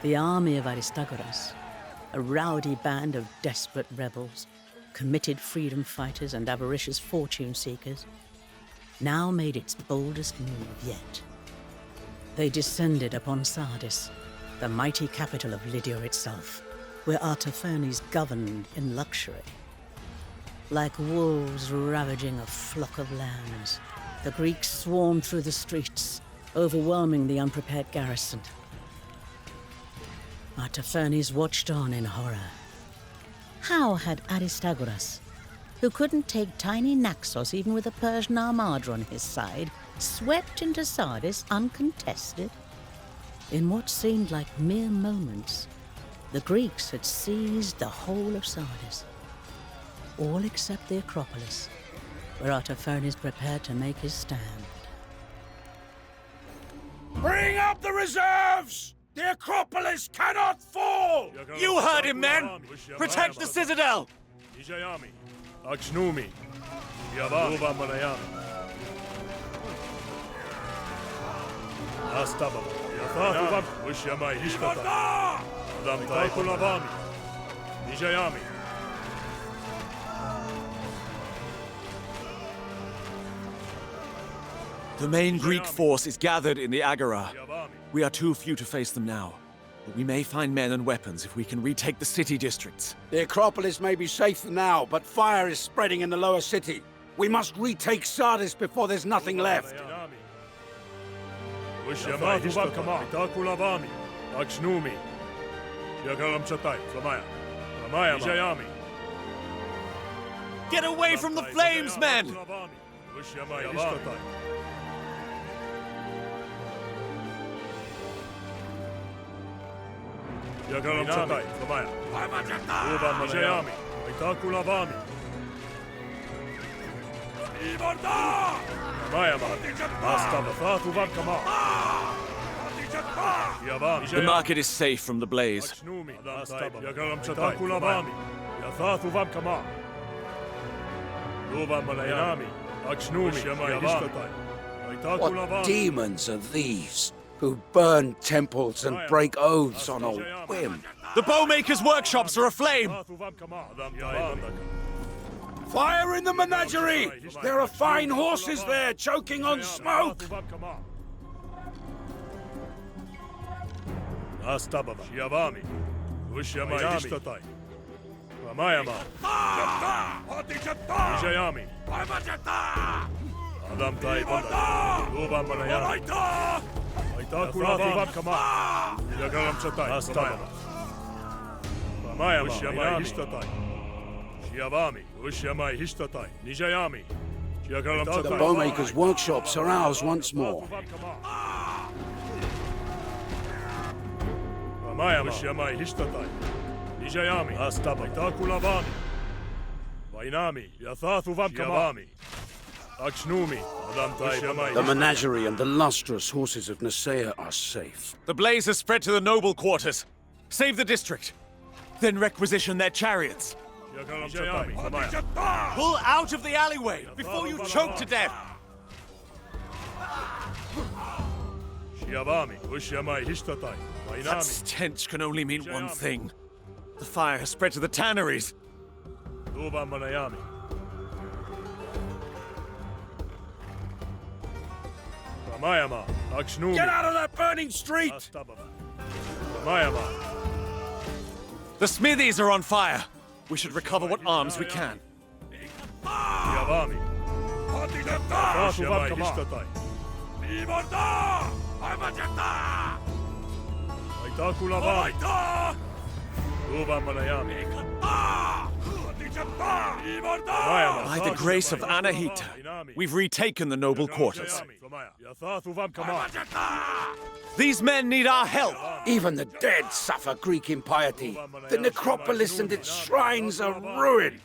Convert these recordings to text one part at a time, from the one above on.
The army of Aristagoras, a rowdy band of desperate rebels, committed freedom fighters and avaricious fortune seekers, now made its boldest move yet. They descended upon Sardis, the mighty capital of Lydia itself, where artaphernes governed in luxury. Like wolves ravaging a flock of lambs, the Greeks swarmed through the streets, overwhelming the unprepared garrison. Artaphernes watched on in horror. How had Aristagoras, who couldn't take tiny Naxos even with a Persian armada on his side, swept into Sardis uncontested? In what seemed like mere moments, the Greeks had seized the whole of Sardis, all except the Acropolis, where Artaphernes prepared to make his stand. Bring up the reserves! The Acropolis cannot fall! You heard him, men! Protect the citadel! The main Greek force is gathered in the Agora. We are too few to face them now, but we may find men and weapons if we can retake the city districts. The Acropolis may be safe now, but fire is spreading in the lower city. We must retake Sardis before there's nothing left. Get away from the flames, men! The market is safe from the blaze. What demons are these, who burn temples and break oaths on a whim? The bowmakers' workshops are aflame! Fire in the menagerie! There are fine horses there, choking on smoke! The bowmakers' workshops are ours once more. The menagerie and the lustrous horses of Nicaea are safe. The blaze has spread to the noble quarters. Save the district. Then requisition their chariots. Pull out of the alleyway before you choke to death! That stench can only mean one thing. The fire has spread to the tanneries. Get out of that burning street! The smithies are on fire. We should recover what arms we can. By the grace of Anahita, we've retaken the noble quarters. These men need our help! Even the dead suffer Greek impiety. The necropolis and its shrines are ruined.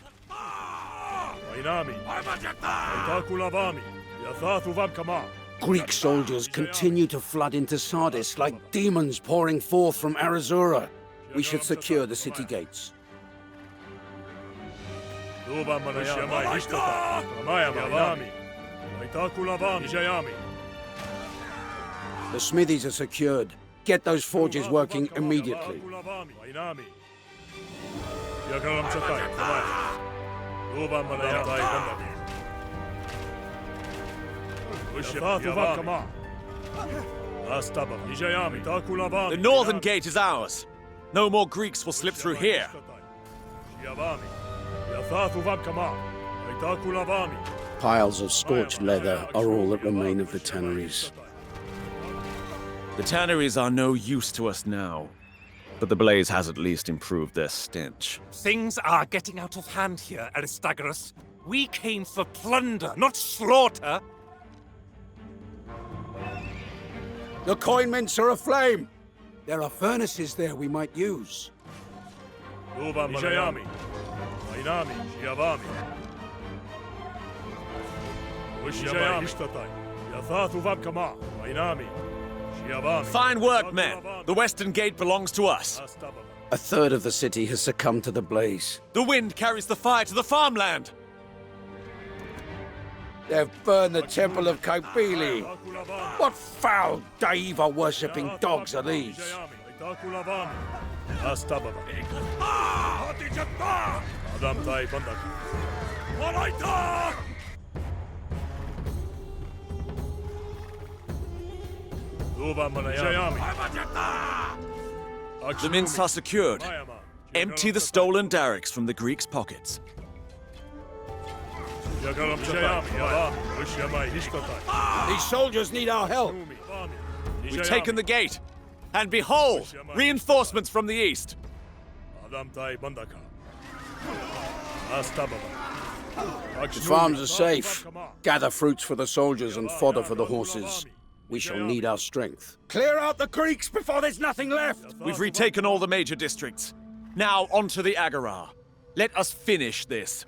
Greek soldiers continue to flood into Sardis like demons pouring forth from Arizura. We should secure the city gates. The smithies are secured. Get those forges working immediately. The northern gate is ours. No more Greeks will slip through here. Piles of scorched leather are all that remain of the tanneries. The tanneries are no use to us now, but the blaze has at least improved their stench. Things are getting out of hand here, Aristagoras. We came for plunder, not slaughter. The coin mints are aflame! There are furnaces there we might use. Fine work, men. The western gate belongs to us. A third of the city has succumbed to the blaze. The wind carries the fire to the farmland. They've burned the temple of Kybele. What foul, Daiva-worshipping dogs are these? The mints are secured. Empty the stolen derricks from the Greeks' pockets. These soldiers need our help. We've taken the gate. And behold, reinforcements from the east. The farms are safe. Gather fruits for the soldiers and fodder for the horses. We shall need our strength. Clear out the Greeks before there's nothing left! We've retaken all the major districts. Now onto the Agora. Let us finish this.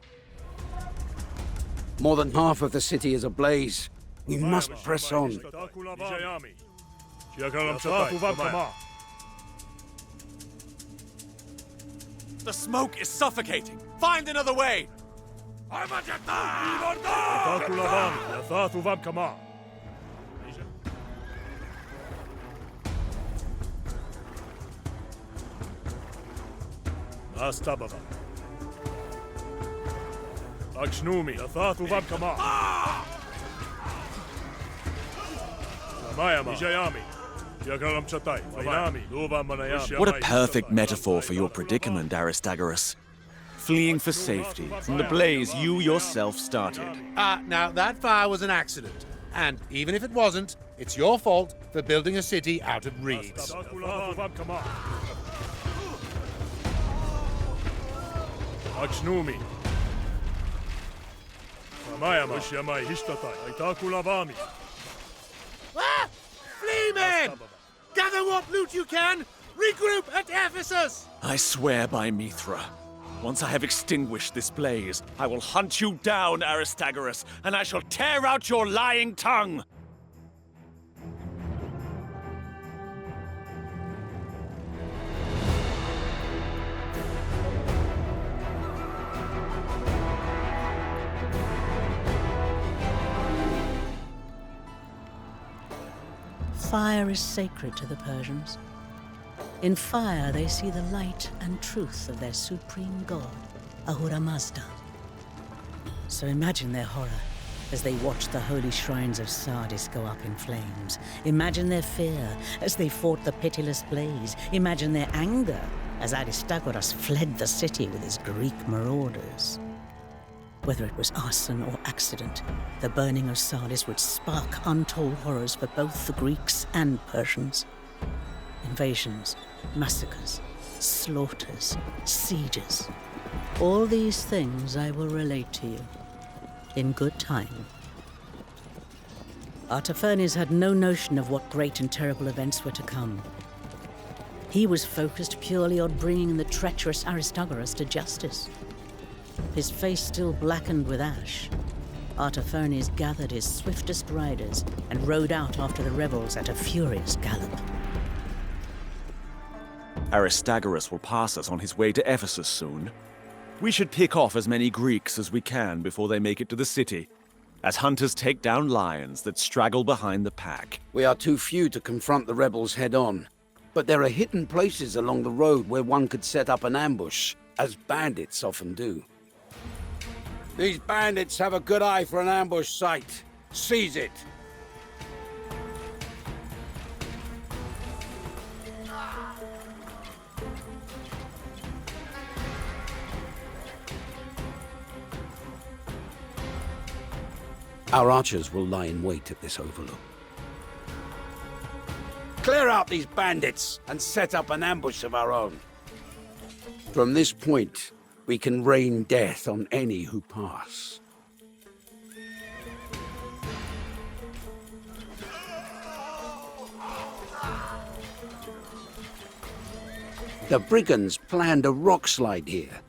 More than half of the city is ablaze. We must press on. The smoke is suffocating. Find another way. What a perfect metaphor for your predicament, Aristagoras. Fleeing for safety from the blaze you yourself started. Now that fire was an accident. And even if it wasn't, it's your fault for building a city out of reeds. Flee, men! Gather what loot you can! Regroup at Ephesus! I swear by Mithra. Once I have extinguished this blaze, I will hunt you down, Aristagoras, and I shall tear out your lying tongue! Fire is sacred to the Persians. In fire, they see the light and truth of their supreme god, Ahura Mazda. So imagine their horror as they watch the holy shrines of Sardis go up in flames. Imagine their fear as they fought the pitiless blaze. Imagine their anger as Aristagoras fled the city with his Greek marauders. Whether it was arson or accident, the burning of Sardis would spark untold horrors for both the Greeks and Persians. Invasions, massacres, slaughters, sieges. All these things I will relate to you, in good time. Artaphernes had no notion of what great and terrible events were to come. He was focused purely on bringing the treacherous Aristagoras to justice. His face still blackened with ash, Artaphernes gathered his swiftest riders and rode out after the rebels at a furious gallop. Aristagoras will pass us on his way to Ephesus soon. We should pick off as many Greeks as we can before they make it to the city, as hunters take down lions that straggle behind the pack. We are too few to confront the rebels head-on. But there are hidden places along the road where one could set up an ambush, as bandits often do. These bandits have a good eye for an ambush site. Seize it! Our archers will lie in wait at this overlook. Clear out these bandits and set up an ambush of our own. From this point, we can rain death on any who pass. The brigands planned a rock slide here.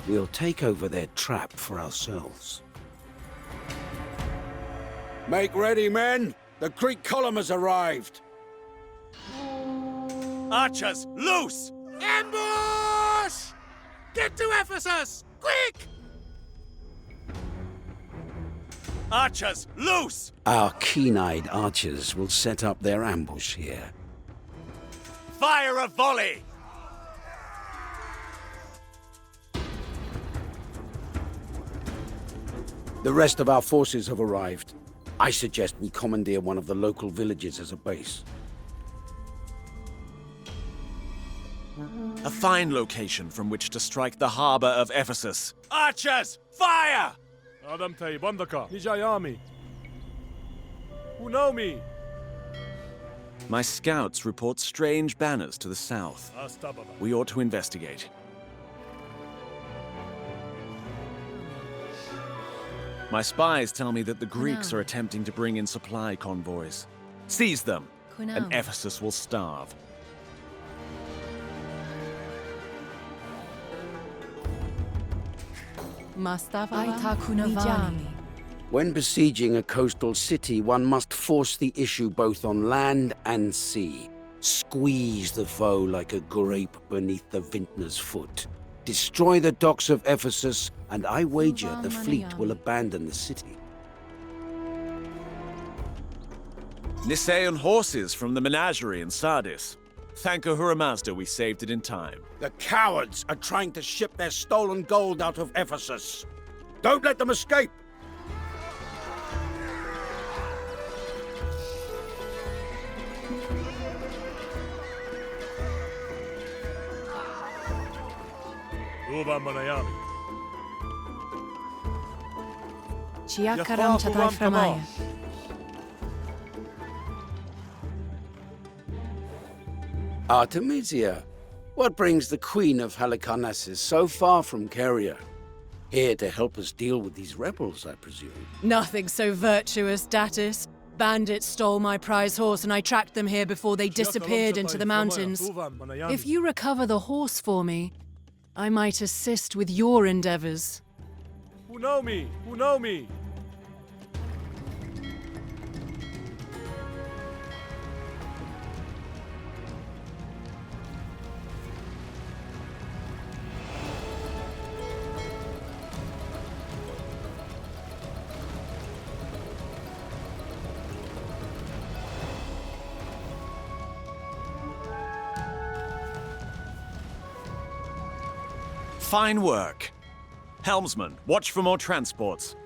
We'll take over their trap for ourselves. Make ready, men! The Greek column has arrived! Archers, loose! Ambush! Get to Ephesus! Quick! Archers, loose! Our keen-eyed archers will set up their ambush here. Fire a volley! The rest of our forces have arrived. I suggest we commandeer one of the local villages as a base. A fine location from which to strike the harbor of Ephesus. Archers, fire! Adam tayyib عندك جاي army. Who know me? My scouts report strange banners to the south. We ought to investigate. My spies tell me that the Greeks are attempting to bring in supply convoys. Seize them, and Ephesus will starve. When besieging a coastal city, one must force the issue both on land and sea. Squeeze the foe like a grape beneath the vintner's foot. Destroy the docks of Ephesus, and I wager the fleet will abandon the city. Nisaean horses from the menagerie in Sardis. Thank Ahura Mazda we saved it in time. The cowards are trying to ship their stolen gold out of Ephesus. Don't let them escape! Artemisia, what brings the Queen of Halicarnassus so far from Caria? Here to help us deal with these rebels, I presume. Nothing so virtuous, Datis. Bandits stole my prize horse and I tracked them here before they disappeared into the mountains. If you recover the horse for me, I might assist with your endeavors. Who know me? Who know me? Fine work. Helmsman, watch for more transports.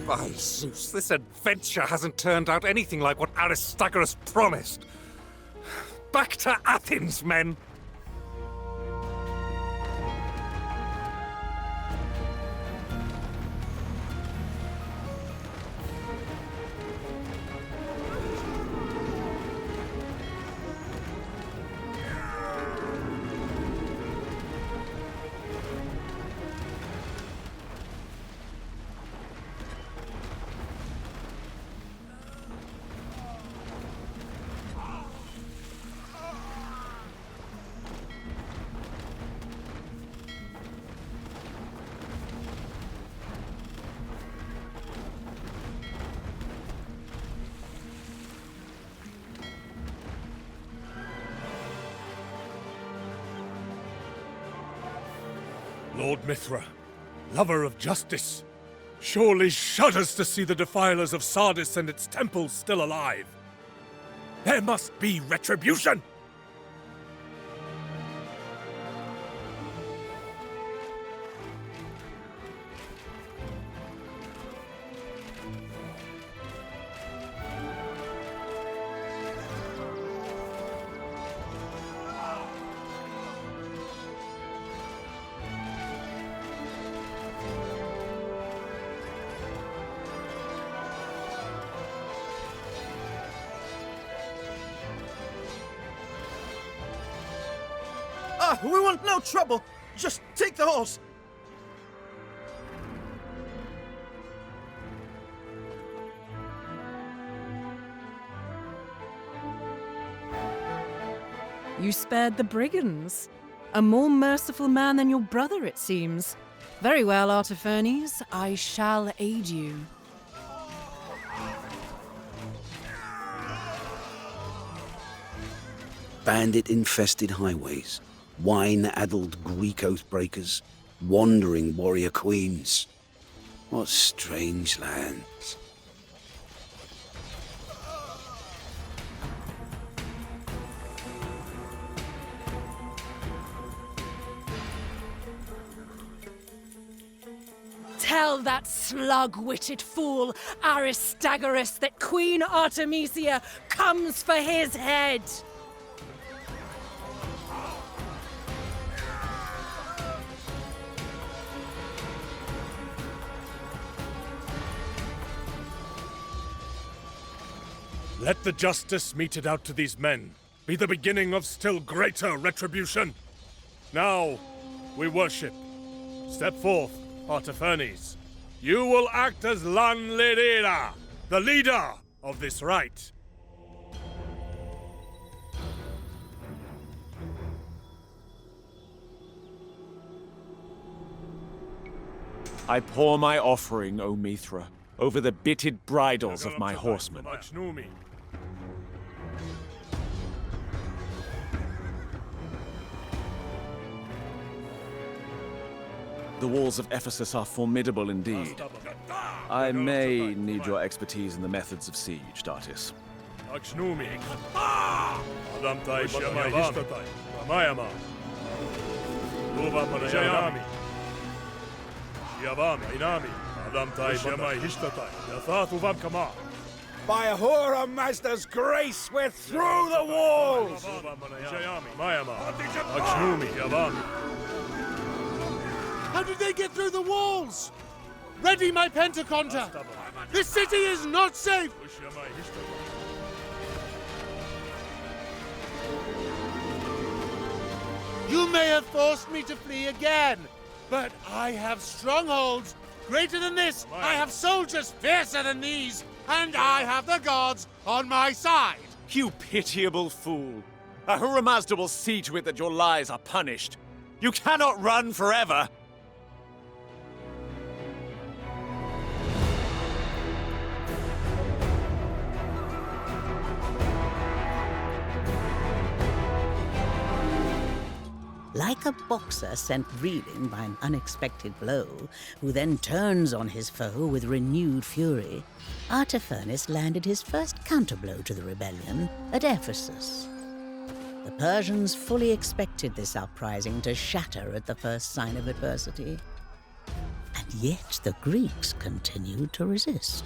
By Zeus, this adventure hasn't turned out anything like what Aristagoras promised. Back to Athens, men! Lord Mithra, lover of justice, surely shudders to see the defilers of Sardis and its temples still alive. There must be retribution! We want no trouble. Just take the horse. You spared the brigands. A more merciful man than your brother, it seems. Very well, Artaphernes. I shall aid you. Bandit-infested highways, wine-addled Greek oathbreakers, wandering warrior queens. What strange lands. Tell that slug-witted fool, Aristagoras, that Queen Artemisia comes for his head! Let the justice meted out to these men be the beginning of still greater retribution. Now, we worship. Step forth, Artaphernes. You will act as Landleader, the leader of this rite. I pour my offering, O Mithra, over the bitted bridles of my horsemen. The walls of Ephesus are formidable indeed. I may need your expertise in the methods of siege, Datis. By Ahura Mazda's grace, we're through the walls! How did they get through the walls? Ready, my pentaconta! This city is not safe! You may have forced me to flee again, but I have strongholds greater than this. I have soldiers fiercer than these, and I have the gods on my side. You pitiable fool! Ahura Mazda will see to it that your lies are punished. You cannot run forever! Like a boxer sent reeling by an unexpected blow, who then turns on his foe with renewed fury, Artaphernes landed his first counterblow to the rebellion at Ephesus. The Persians fully expected this uprising to shatter at the first sign of adversity. And yet the Greeks continued to resist.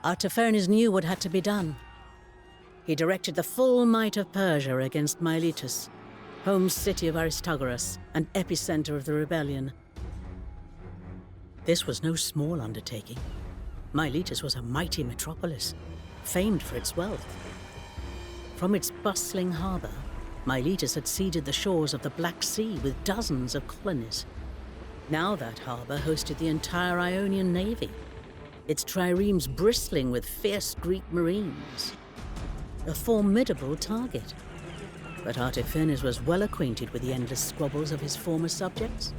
Artaphernes knew what had to be done. He directed the full might of Persia against Miletus, home city of Aristagoras and epicenter of the rebellion. This was no small undertaking. Miletus was a mighty metropolis, famed for its wealth. From its bustling harbor, Miletus had seeded the shores of the Black Sea with dozens of colonies. Now that harbor hosted the entire Ionian navy, its triremes bristling with fierce Greek marines. A formidable target. But Artaphernes was well acquainted with the endless squabbles of his former subjects,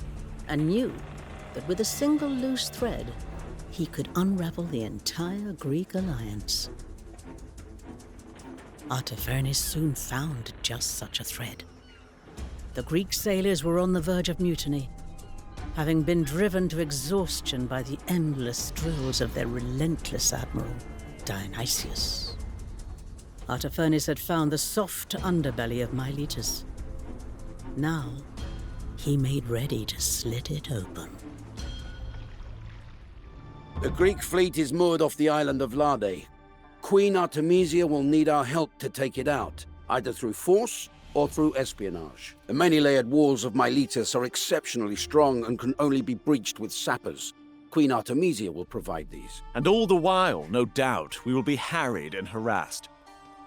and knew that with a single loose thread, he could unravel the entire Greek alliance. Artaphernes soon found just such a thread. The Greek sailors were on the verge of mutiny, having been driven to exhaustion by the endless drills of their relentless admiral, Dionysius. Artaphernes had found the soft underbelly of Miletus. Now, he made ready to slit it open. The Greek fleet is moored off the island of Lade. Queen Artemisia will need our help to take it out, either through force or through espionage. The many-layered walls of Miletus are exceptionally strong and can only be breached with sappers. Queen Artemisia will provide these. And all the while, no doubt, we will be harried and harassed.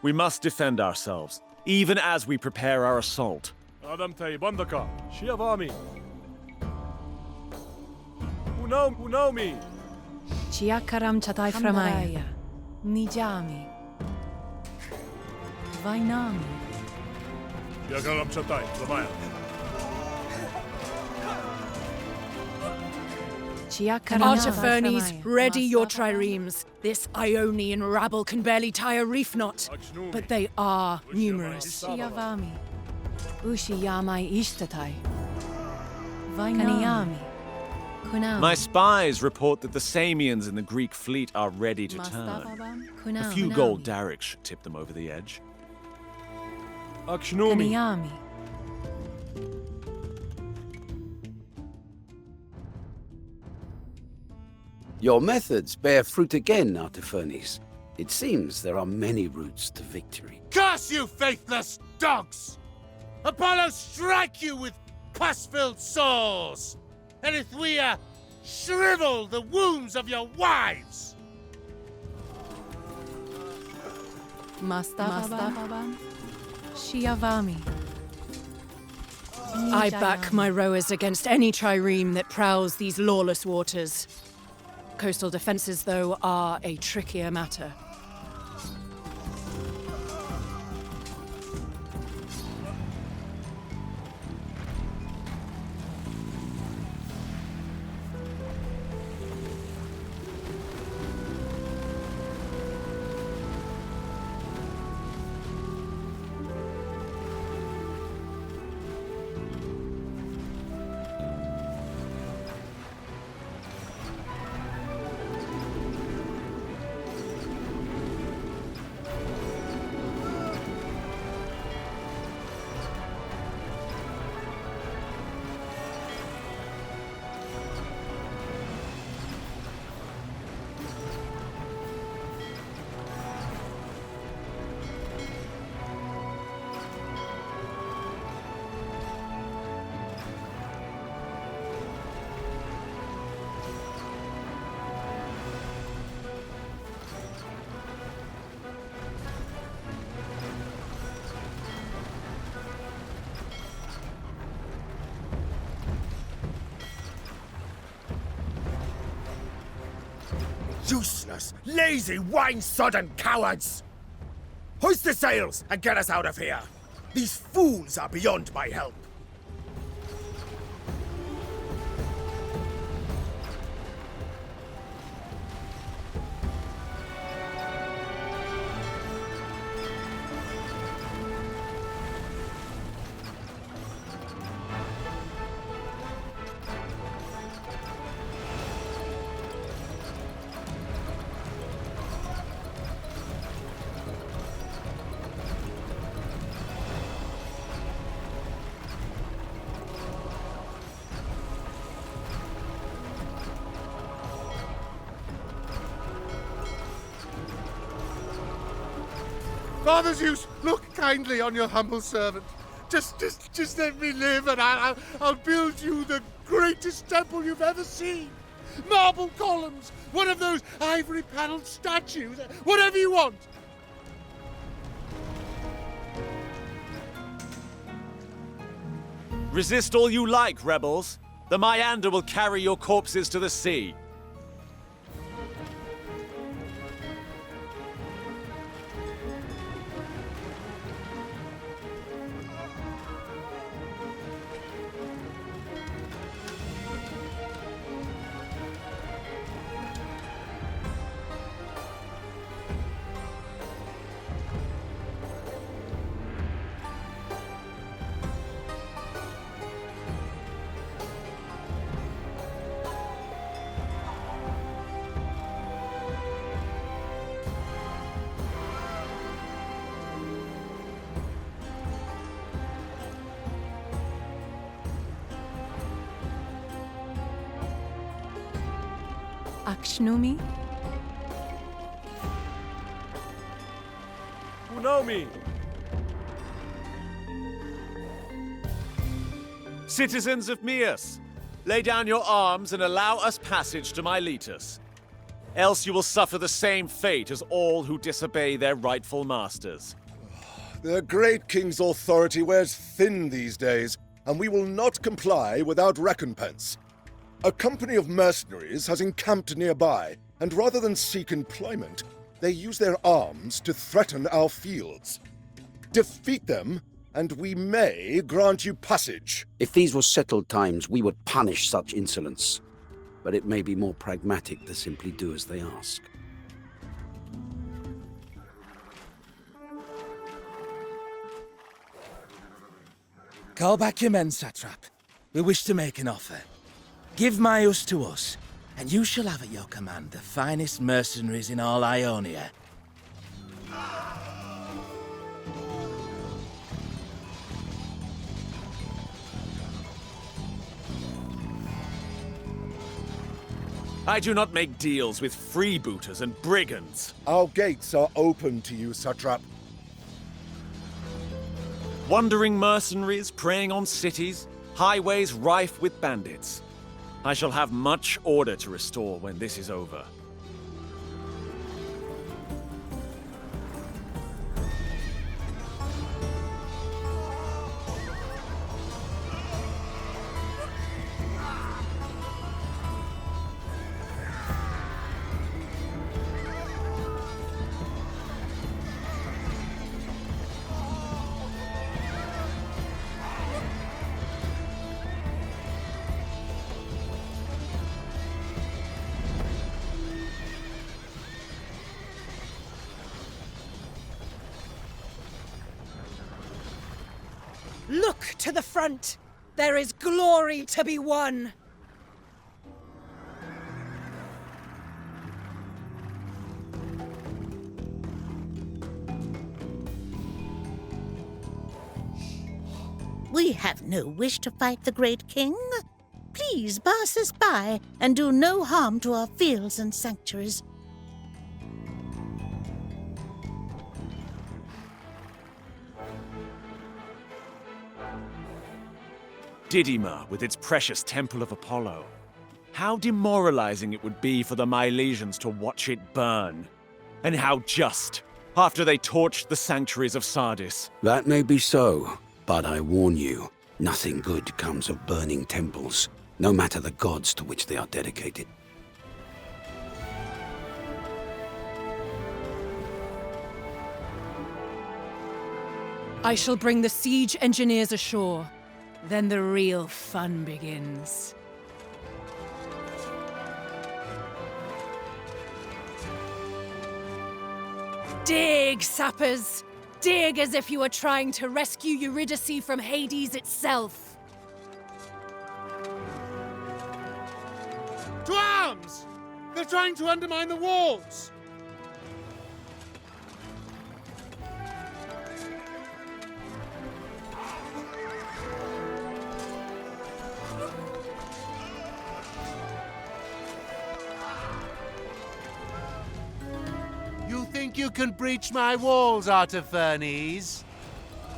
We must defend ourselves, even as we prepare our assault. Adam te bandaka, shiavami. Unomi. Chiakaram chatai framaya. Nijami. Vainami. Yagaram chatai, framaya. Artaphernes, ready your triremes. This Ionian rabble can barely tie a reef knot, but they are numerous. Shiavami. Ushiyamai ishtatai. Vainami. My spies report that the Samians in the Greek fleet are ready to turn. A few gold darricks should tip them over the edge. Akshnumi. Your methods bear fruit again, Artaphernes. It seems there are many routes to victory. Curse you, faithless dogs! Apollo strike you with pus-filled sores! Erythea, shrivel the wombs of your wives! Mastafabam. Shiavami. I back my rowers against any trireme that prowls these lawless waters. Coastal defenses, though, are a trickier matter. Useless, lazy, wine-sodden cowards! Hoist the sails and get us out of here! These fools are beyond my help! Father Zeus, look kindly on your humble servant. Just let me live, and I'll build you the greatest temple you've ever seen. Marble columns, one of those ivory-paneled statues, whatever you want. Resist all you like, rebels. The Myander will carry your corpses to the sea. Akshnumi? Unomi! Citizens of Mias, lay down your arms and allow us passage to Miletus. Else you will suffer the same fate as all who disobey their rightful masters. Their great king's authority wears thin these days, and we will not comply without recompense. A company of mercenaries has encamped nearby, and rather than seek employment, they use their arms to threaten our fields. Defeat them, and we may grant you passage. If these were settled times, we would punish such insolence. But it may be more pragmatic to simply do as they ask. Call back your men, Satrap. We wish to make an offer. Give Miletus to us, and you shall have at your command the finest mercenaries in all Ionia. I do not make deals with freebooters and brigands. Our gates are open to you, Satrap. Wandering mercenaries preying on cities, highways rife with bandits. I shall have much order to restore when this is over. Look to the front! There is glory to be won! We have no wish to fight the great king. Please pass us by and do no harm to our fields and sanctuaries. Didyma, with its precious temple of Apollo. How demoralizing it would be for the Milesians to watch it burn. And how just, after they torched the sanctuaries of Sardis. That may be so, but I warn you, nothing good comes of burning temples, no matter the gods to which they are dedicated. I shall bring the siege engineers ashore. Then the real fun begins. Dig, sappers! Dig as if you were trying to rescue Eurydice from Hades itself! To arms! They're trying to undermine the walls! You think you can breach my walls, artaphernes?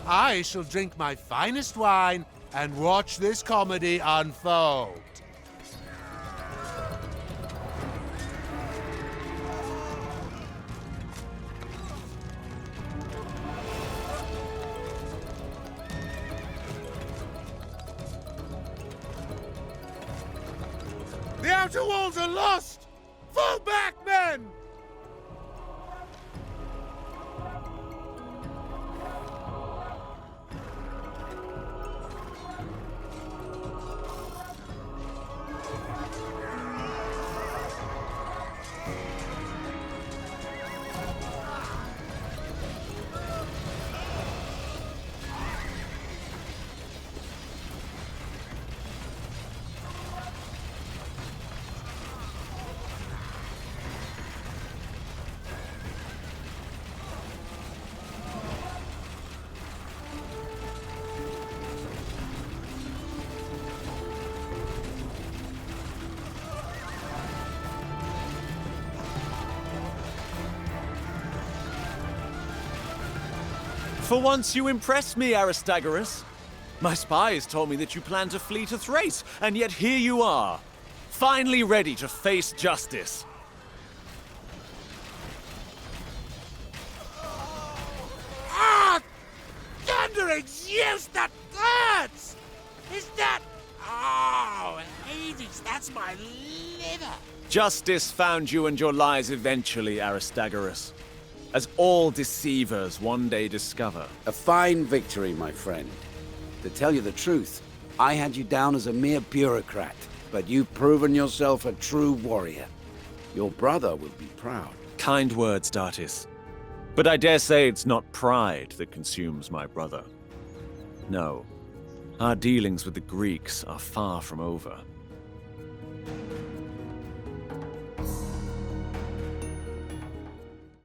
I shall drink my finest wine and watch this comedy unfold. The outer walls are lost! Fall back, men! For once you impress me, Aristagoras. My spies told me that you plan to flee to Thrace, and yet here you are, finally ready to face justice. Ah! Thundering Zeus, that hurts! Is that... Oh, Hades, that's my liver! Justice found you and your lies eventually, Aristagoras. As all deceivers one day discover. A fine victory, my friend. To tell you the truth, I had you down as a mere bureaucrat, but you've proven yourself a true warrior. Your brother will be proud. Kind words, Datis. But I dare say it's not pride that consumes my brother. No. Our dealings with the Greeks are far from over.